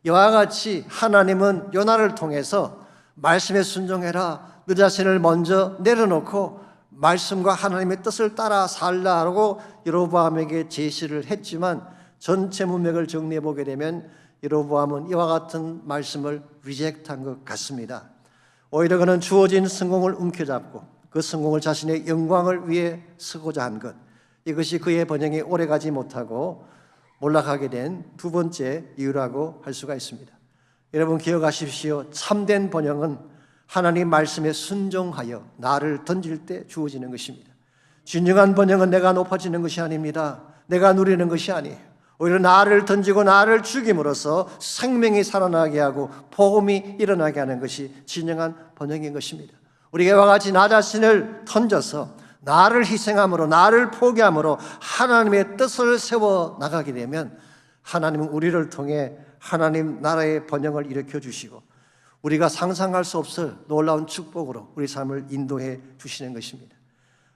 이와 같이 하나님은 요나를 통해서 말씀에 순종해라. 너 자신을 먼저 내려놓고 말씀과 하나님의 뜻을 따라 살라고 여로보암에게 제시를 했지만 전체 문맥을 정리해 보게 되면 여로보암은 이와 같은 말씀을 리젝트한 것 같습니다. 오히려 그는 주어진 성공을 움켜잡고 그 성공을 자신의 영광을 위해 쓰고자 한 것, 이것이 그의 번영이 오래가지 못하고 몰락하게 된 두 번째 이유라고 할 수가 있습니다. 여러분 기억하십시오. 참된 번영은 하나님 말씀에 순종하여 나를 던질 때 주어지는 것입니다. 진정한 번영은 내가 높아지는 것이 아닙니다. 내가 누리는 것이 아니에요. 오히려 나를 던지고 나를 죽임으로써 생명이 살아나게 하고 복음이 일어나게 하는 것이 진정한 번영인 것입니다. 우리가 이와 같이 나 자신을 던져서 나를 희생함으로, 나를 포기함으로 하나님의 뜻을 세워 나가게 되면 하나님은 우리를 통해 하나님 나라의 번영을 일으켜 주시고 우리가 상상할 수 없을 놀라운 축복으로 우리 삶을 인도해 주시는 것입니다.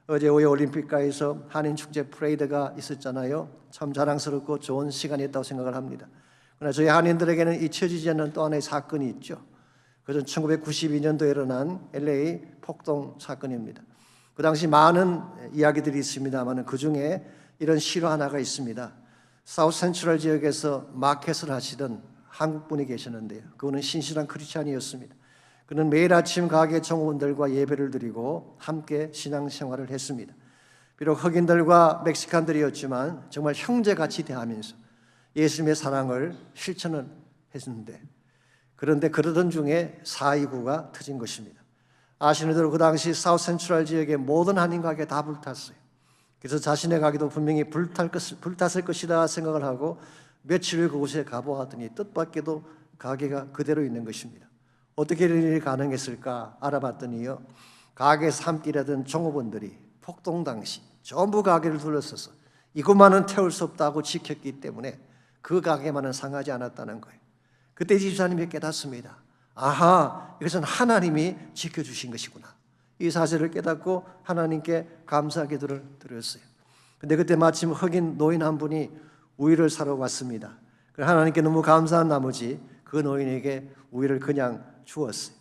어제 오해 올림픽가에서 한인축제 프레이드가 있었잖아요. 참 자랑스럽고 좋은 시간이었다고 생각을 합니다. 그러나 저희 한인들에게는 잊혀지지 않는 또 하나의 사건이 있죠. 그것은 1992년도에 일어난 LA 폭동 사건입니다. 그 당시 많은 이야기들이 있습니다만 그 중에 이런 실화 하나가 있습니다. 사우스 센트럴 지역에서 마켓을 하시던 한국분이 계셨는데요. 그분은 신실한 크리스찬이었습니다. 그는 매일 아침 가게 종업원들과 예배를 드리고 함께 신앙생활을 했습니다. 비록 흑인들과 멕시칸들이었지만 정말 형제같이 대하면서 예수님의 사랑을 실천을 했는데, 그런데 그러던 중에 4.29가 터진 것입니다. 아시는 대로 그 당시 사우스 센트럴 지역의 모든 한인 가게 다 불탔어요. 그래서 자신의 가게도 분명히 불탔을 것이다 생각을 하고 며칠 후 그곳에 가보았더니 뜻밖에도 가게가 그대로 있는 것입니다. 어떻게 이런 일이 가능했을까 알아봤더니요, 가게에서 함께 일하던 종업원들이 폭동 당시 전부 가게를 둘러서서 이것만은 태울 수 없다고 지켰기 때문에 그 가게만은 상하지 않았다는 거예요. 그때 집사님이 깨닫습니다. 아하, 이것은 하나님이 지켜주신 것이구나. 이 사실을 깨닫고 하나님께 감사 기도를 드렸어요. 근데 그때 마침 흑인 노인 한 분이 우유를 사러 왔습니다. 하나님께 너무 감사한 나머지 그 노인에게 우유를 그냥 주었어요.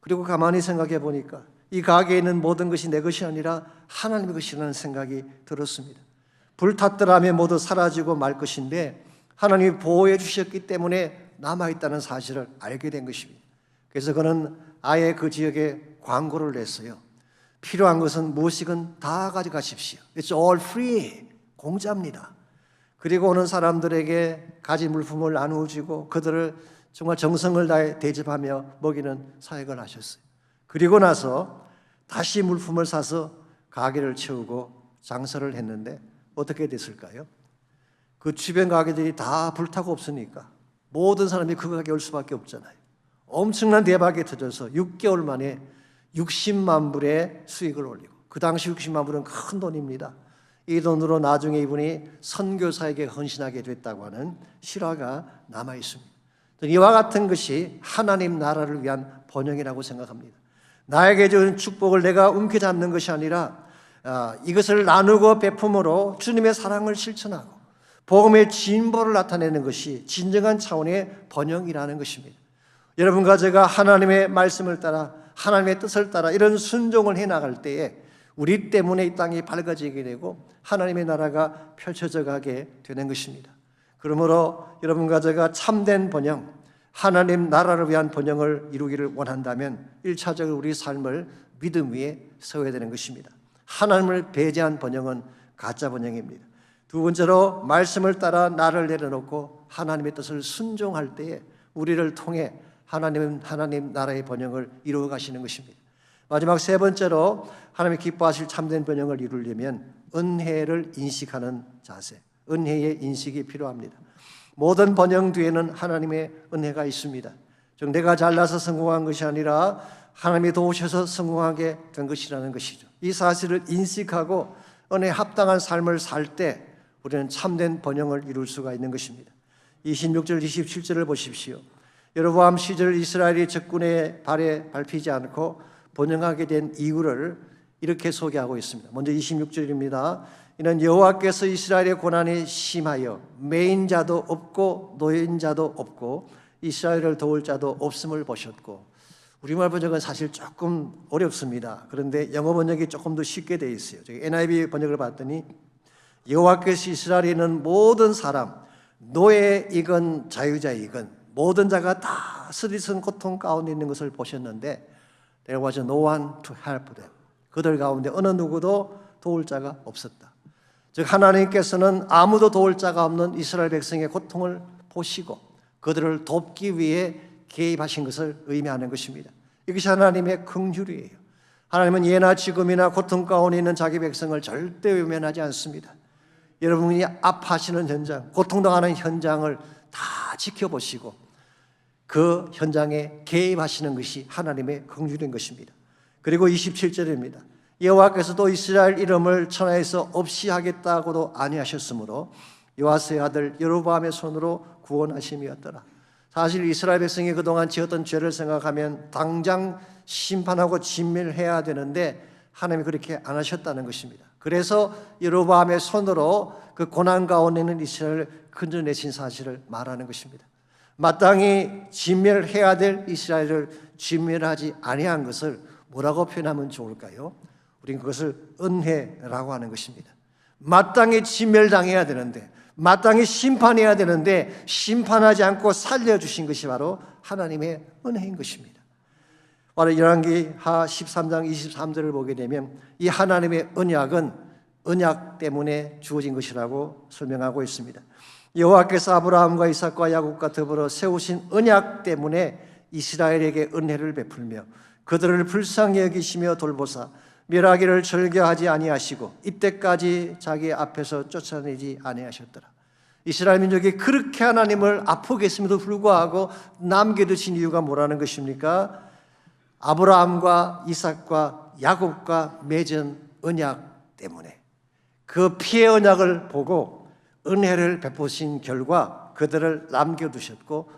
그리고 가만히 생각해 보니까 이 가게에 있는 모든 것이 내 것이 아니라 하나님의 것이라는 생각이 들었습니다. 불탔더라면 모두 사라지고 말 것인데 하나님이 보호해 주셨기 때문에 남아있다는 사실을 알게 된 것입니다. 그래서 그는 아예 그 지역에 광고를 냈어요. 필요한 것은 무엇이든 다 가져가십시오. It's all free. 공짜입니다. 그리고 오는 사람들에게 가진 물품을 나누어주고 그들을 정말 정성을 다해 대접하며 먹이는 사역을 하셨어요. 그리고 나서 다시 물품을 사서 가게를 채우고 장사를 했는데 어떻게 됐을까요? 그 주변 가게들이 다 불타고 없으니까 모든 사람이 그 가게에 올 수밖에 없잖아요. 엄청난 대박이 터져서 6개월 만에 60만 불의 수익을 올리고, 그 당시 60만 불은 큰 돈입니다. 이 돈으로 나중에 이분이 선교사에게 헌신하게 됐다고 하는 실화가 남아 있습니다. 이와 같은 것이 하나님 나라를 위한 번영이라고 생각합니다. 나에게 준 축복을 내가 움켜잡는 것이 아니라 이것을 나누고 베품으로 주님의 사랑을 실천하고 복음의 진보를 나타내는 것이 진정한 차원의 번영이라는 것입니다. 여러분과 제가 하나님의 말씀을 따라 하나님의 뜻을 따라 이런 순종을 해나갈 때에 우리 때문에 이 땅이 밝아지게 되고 하나님의 나라가 펼쳐져 가게 되는 것입니다. 그러므로 여러분과 제가 참된 번영, 하나님 나라를 위한 번영을 이루기를 원한다면 1차적으로 우리 삶을 믿음 위에 세워야 되는 것입니다. 하나님을 배제한 번영은 가짜 번영입니다. 두 번째로 말씀을 따라 나를 내려놓고 하나님의 뜻을 순종할 때에 우리를 통해 하나님 나라의 번영을 이루어 가시는 것입니다. 마지막 세 번째로 하나님이 기뻐하실 참된 번영을 이루려면 은혜를 인식하는 자세, 은혜의 인식이 필요합니다. 모든 번영 뒤에는 하나님의 은혜가 있습니다. 즉 내가 잘나서 성공한 것이 아니라 하나님이 도우셔서 성공하게 된 것이라는 것이죠. 이 사실을 인식하고 은혜에 합당한 삶을 살 때 우리는 참된 번영을 이룰 수가 있는 것입니다. 26절 27절을 보십시오. 여로보암 시절 이스라엘이 적군의 발에 밟히지 않고 번영하게 된 이유를 이렇게 소개하고 있습니다. 먼저 26절입니다. 이는 여호와께서 이스라엘의 고난이 심하여 매인 자도 없고 노인 자도 없고 이스라엘을 도울 자도 없음을 보셨고, 우리말 번역은 사실 조금 어렵습니다. 그런데 영어 번역이 조금 더 쉽게 되어 있어요. NIV 번역을 봤더니 여호와께서 이스라엘에 있는 모든 사람, 노예이건 자유자이건 모든 자가 다 쓰디쓴 고통 가운데 있는 것을 보셨는데 There was no one to help them. 그들 가운데 어느 누구도 도울 자가 없었다. 즉 하나님께서는 아무도 도울 자가 없는 이스라엘 백성의 고통을 보시고 그들을 돕기 위해 개입하신 것을 의미하는 것입니다. 이것이 하나님의 긍휼이에요. 하나님은 예나 지금이나 고통 가운데 있는 자기 백성을 절대 외면하지 않습니다. 여러분이 아파하시는 현장, 고통당하는 현장을 다 지켜보시고 그 현장에 개입하시는 것이 하나님의 긍휼인 것입니다. 그리고 27절입니다. 여호와께서도 이스라엘 이름을 천하에서 없이 하겠다고도 아니하셨으므로 요아스의 아들 여로보암의 손으로 구원하심이었더라. 사실 이스라엘 백성이 그동안 지었던 죄를 생각하면 당장 심판하고 진멸해야 되는데 하나님이 그렇게 안 하셨다는 것입니다. 그래서 여로보암의 손으로 그 고난 가운데 있는 이스라엘을 건져내신 사실을 말하는 것입니다. 마땅히 진멸해야 될 이스라엘을 진멸하지 아니한 것을 뭐라고 표현하면 좋을까요? 우리는 그것을 은혜라고 하는 것입니다. 마땅히 진멸당해야 되는데, 마땅히 심판해야 되는데 심판하지 않고 살려주신 것이 바로 하나님의 은혜인 것입니다. 바로 열왕기하 13장 23절을 보게 되면 이 하나님의 언약은 언약 때문에 주어진 것이라고 설명하고 있습니다. 여호와께서 아브라함과 이삭과 야곱과 더불어 세우신 언약 때문에 이스라엘에게 은혜를 베풀며 그들을 불쌍히 여기시며 돌보사 멸하기를 절개하지 아니하시고 이때까지 자기 앞에서 쫓아내지 아니하셨더라. 이스라엘 민족이 그렇게 하나님을 아프게 했음에도 불구하고 남겨두신 이유가 뭐라는 것입니까? 아브라함과 이삭과 야곱과 맺은 언약 때문에 그 피의 언약을 보고 은혜를 베푸신 결과 그들을 남겨두셨고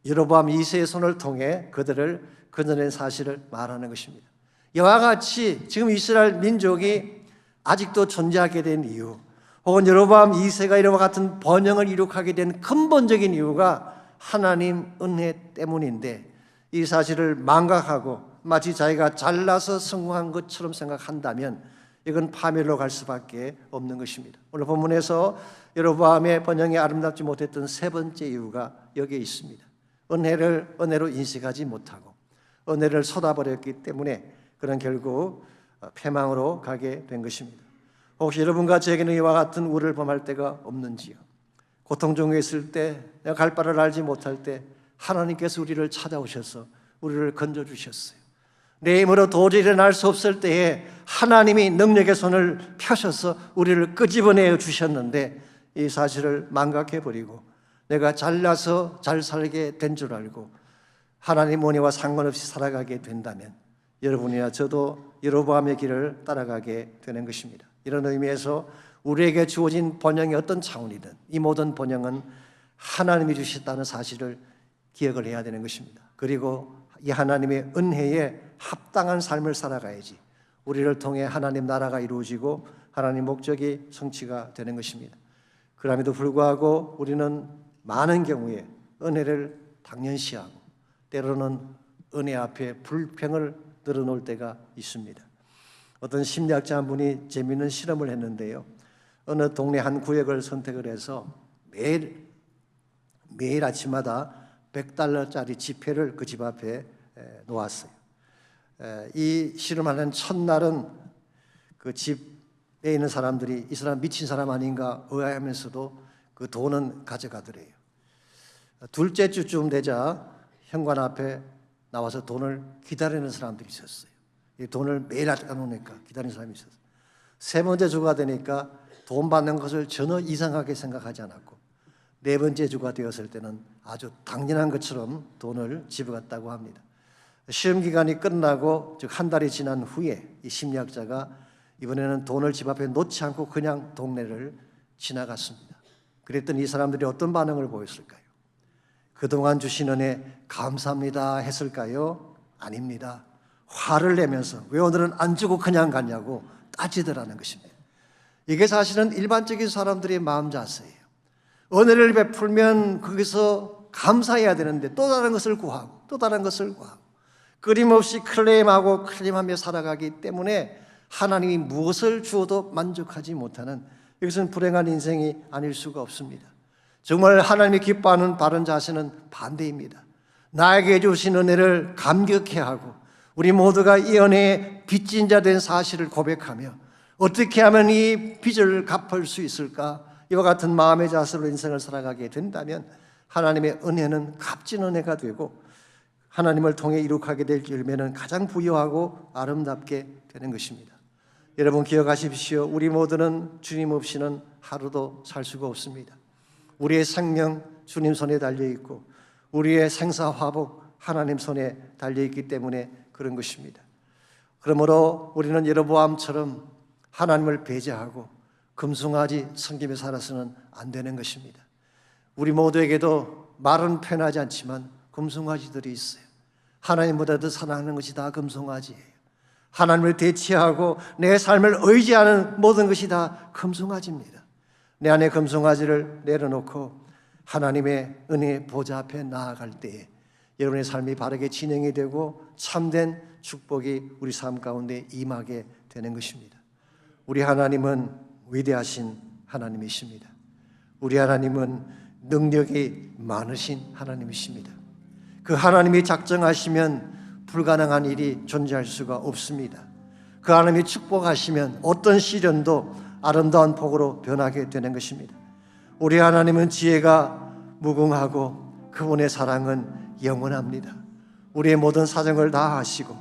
여로보암 2세의 손을 통해 그들을 건져낸 사실을 말하는 것입니다. 이와 같이 지금 이스라엘 민족이 아직도 존재하게 된 이유, 혹은 여로보암 2세가 이와 같은 번영을 이룩하게 된 근본적인 이유가 하나님 은혜 때문인데 이 사실을 망각하고 마치 자기가 잘나서 성공한 것처럼 생각한다면 이건 파멸로 갈 수밖에 없는 것입니다. 오늘 본문에서 여로보암의 번영이 아름답지 못했던 세 번째 이유가 여기에 있습니다. 은혜를 은혜로 인식하지 못하고 은혜를 쏟아버렸기 때문에 그런 결국 패망으로 가게 된 것입니다. 혹시 여러분과 저에게는 이와 같은 우를 범할 때가 없는지요? 고통 중에 있을 때, 내가 갈 바를 알지 못할 때 하나님께서 우리를 찾아오셔서 우리를 건져주셨어요. 내 힘으로 도저히 일어날 수 없을 때에 하나님이 능력의 손을 펴셔서 우리를 끄집어내어 주셨는데 이 사실을 망각해버리고 내가 잘나서 잘 살게 된 줄 알고 하나님 은혜와 상관없이 살아가게 된다면 여러분이나 저도 여로보암의 길을 따라가게 되는 것입니다. 이런 의미에서 우리에게 주어진 번영이 어떤 차원이든 이 모든 번영은 하나님이 주셨다는 사실을 기억을 해야 되는 것입니다. 그리고 이 하나님의 은혜에 합당한 삶을 살아가야지 우리를 통해 하나님 나라가 이루어지고 하나님 목적이 성취가 되는 것입니다. 그럼에도 불구하고 우리는 많은 경우에 은혜를 당연시하고 때로는 은혜 앞에 불평을 늘어놓을 때가 있습니다. 어떤 심리학자 한 분이 재미있는 실험을 했는데요. 어느 동네 한 구역을 선택을 해서 매일 아침마다 $100짜리 지폐를 그 집 앞에 놓았어요. 이 실험하는 첫날은 그 집에 있는 사람들이 이 사람 미친 사람 아닌가 의아하면서도 그 돈은 가져가더래요. 둘째 주쯤 되자 현관 앞에 나와서 돈을 기다리는 사람들이 있었어요. 이 돈을 매일 갖다 놓으니까 기다리는 사람이 있었어요. 세 번째 주가 되니까 돈 받는 것을 전혀 이상하게 생각하지 않았고 네 번째 주가 되었을 때는 아주 당연한 것처럼 돈을 집어갔다고 합니다. 시험 기간이 끝나고 즉 한 달이 지난 후에 이 심리학자가 이번에는 돈을 집 앞에 놓지 않고 그냥 동네를 지나갔습니다. 그랬더니 이 사람들이 어떤 반응을 보였을까요? 그동안 주신 은혜 감사합니다 했을까요? 아닙니다. 화를 내면서 왜 오늘은 안 주고 그냥 갔냐고 따지더라는 것입니다. 이게 사실은 일반적인 사람들의 마음 자세예요. 은혜를 베풀면 거기서 감사해야 되는데 또 다른 것을 구하고 또 다른 것을 구하고 끊임없이 클레임하고 클레임하며 살아가기 때문에 하나님이 무엇을 주어도 만족하지 못하는 이것은 불행한 인생이 아닐 수가 없습니다. 정말 하나님이 기뻐하는 바른 자세는 반대입니다. 나에게 주신 은혜를 감격해하고 우리 모두가 이 은혜의 빚진 자 된 사실을 고백하며 어떻게 하면 이 빚을 갚을 수 있을까? 이와 같은 마음의 자세로 인생을 살아가게 된다면 하나님의 은혜는 값진 은혜가 되고 하나님을 통해 이룩하게 될 열매는 가장 부유하고 아름답게 되는 것입니다. 여러분 기억하십시오. 우리 모두는 주님 없이는 하루도 살 수가 없습니다. 우리의 생명 주님 손에 달려있고 우리의 생사화복 하나님 손에 달려있기 때문에 그런 것입니다. 그러므로 우리는 여로보암처럼 하나님을 배제하고 금송아지 섬기며 살아서는 안 되는 것입니다. 우리 모두에게도 말은 편하지 않지만 금송아지들이 있어요. 하나님보다 더 사랑하는 것이 다 금송아지예요. 하나님을 대체하고 내 삶을 의지하는 모든 것이 다 금송아지입니다. 내 안에 금송아지를 내려놓고 하나님의 은혜의 보좌 앞에 나아갈 때에 여러분의 삶이 바르게 진행이 되고 참된 축복이 우리 삶 가운데 임하게 되는 것입니다. 우리 하나님은 위대하신 하나님이십니다. 우리 하나님은 능력이 많으신 하나님이십니다. 그 하나님이 작정하시면 불가능한 일이 존재할 수가 없습니다. 그 하나님이 축복하시면 어떤 시련도 아름다운 복으로 변하게 되는 것입니다. 우리 하나님은 지혜가 무궁하고 그분의 사랑은 영원합니다. 우리의 모든 사정을 다 아시고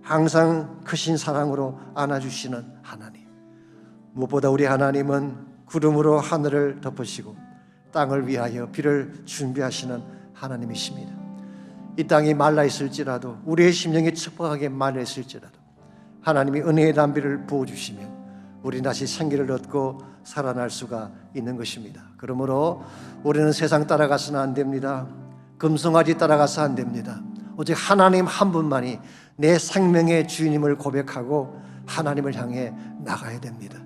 항상 크신 사랑으로 안아주시는 하나님. 무엇보다 우리 하나님은 구름으로 하늘을 덮으시고 땅을 위하여 비를 준비하시는 하나님이십니다. 이 땅이 말라 있을지라도 우리의 심령이 척박하게 말라 있을지라도 하나님이 은혜의 담비를 부어주시면 우리 다시 생기를 얻고 살아날 수가 있는 것입니다. 그러므로 우리는 세상 따라가서는 안 됩니다. 금송아지 따라가서 안 됩니다. 오직 하나님 한 분만이 내 생명의 주인임을 고백하고 하나님을 향해 나가야 됩니다.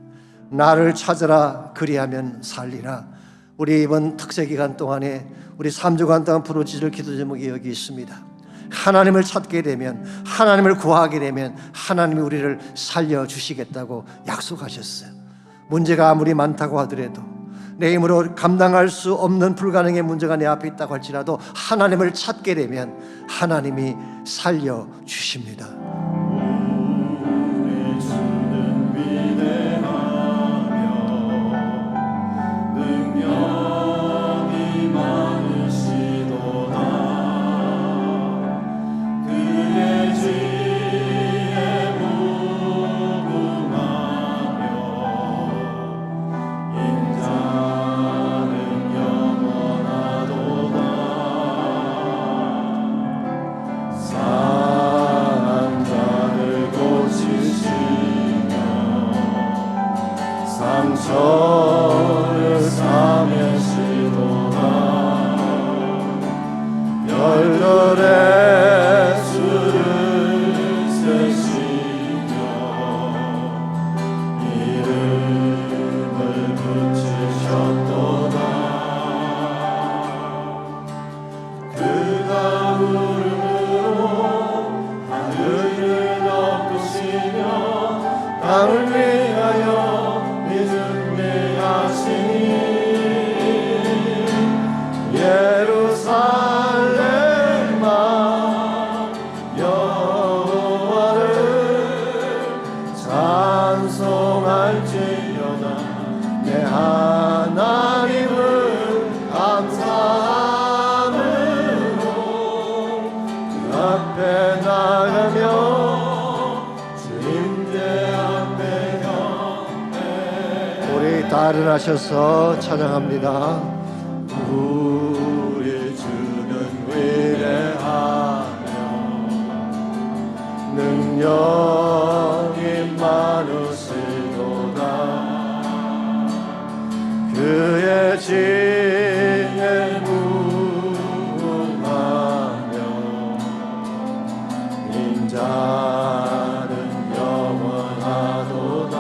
나를 찾으라 그리하면 살리라. 우리 이번 특세기간 동안에 우리 3주간 동안 부르짖을 기도 제목이 여기 있습니다. 하나님을 찾게 되면, 하나님을 구하게 되면 하나님이 우리를 살려주시겠다고 약속하셨어요. 문제가 아무리 많다고 하더라도, 내 힘으로 감당할 수 없는 불가능의 문제가 내 앞에 있다고 할지라도 하나님을 찾게 되면 하나님이 살려주십니다. 상처를 사면시도다 열렬의 수를 세시며 이름을 붙이셨도다 그가 구름으로 하늘을 덮으시며 땅을 위하여 예루살렘아 여호와를 찬송할지어다 내 하나님을 감사함으로 그 앞에 나가며 주님께 앞에 경배 우리 따르하셔서 찬양합니다. 우리 주는 위대하며 능력이 많으시도다 그의 지혜 무궁하며 인자는 영원하도다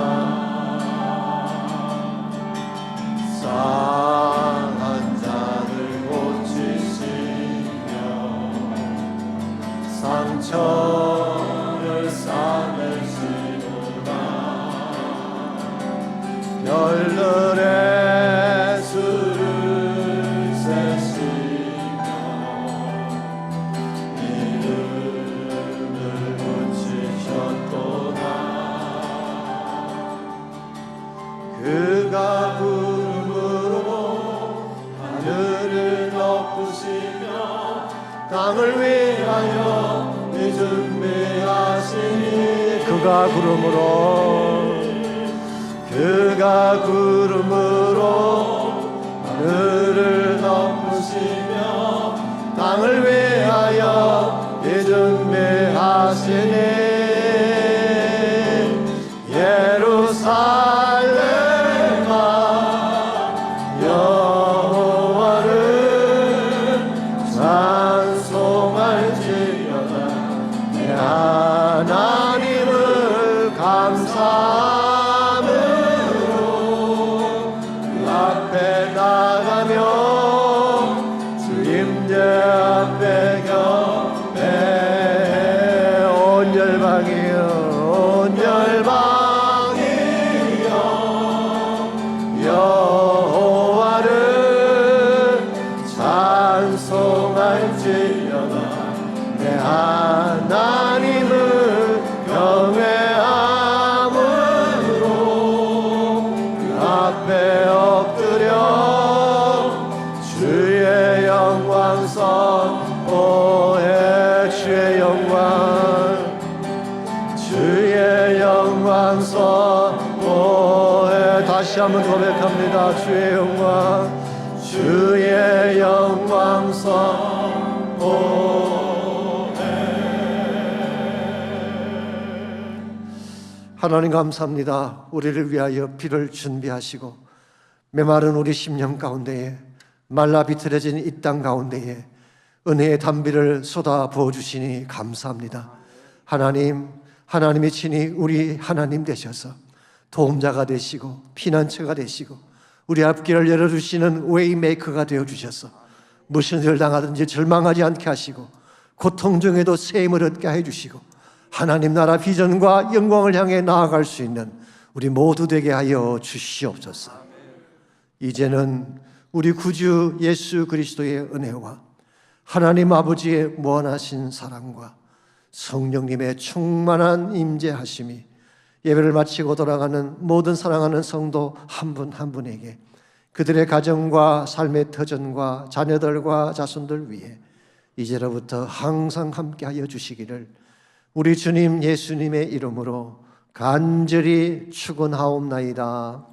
상처를 싸매시도다 열렬의 수를 세시며 이름을 붙이셨도다 그가 구름으로 하늘을 덮으시며 땅을 위하여 준비하시니 그가 구름으로 하늘을 덮으시며 땅을 위하여 준비하시니 다시 한번 고백합니다. 주의 영광, 주의 영광 선포해. 하나님 감사합니다. 우리를 위하여 피를 준비하시고 메마른 우리 심령 가운데에, 말라 비틀어진 이 땅 가운데에 은혜의 담비를 쏟아 부어주시니 감사합니다. 하나님, 하나님이 친히 우리 하나님 되셔서 도움자가 되시고 피난처가 되시고 우리 앞길을 열어주시는 웨이메이커가 되어주셔서 무슨 일을 당하든지 절망하지 않게 하시고 고통 중에도 셈을 얻게 해주시고 하나님 나라 비전과 영광을 향해 나아갈 수 있는 우리 모두 되게 하여 주시옵소서. 이제는 우리 구주 예수 그리스도의 은혜와 하나님 아버지의 무한하신 사랑과 성령님의 충만한 임재하심이 예배를 마치고 돌아가는 모든 사랑하는 성도 한 분 한 분에게, 그들의 가정과 삶의 터전과 자녀들과 자손들 위해 이제로부터 항상 함께하여 주시기를 우리 주님 예수님의 이름으로 간절히 축원하옵나이다.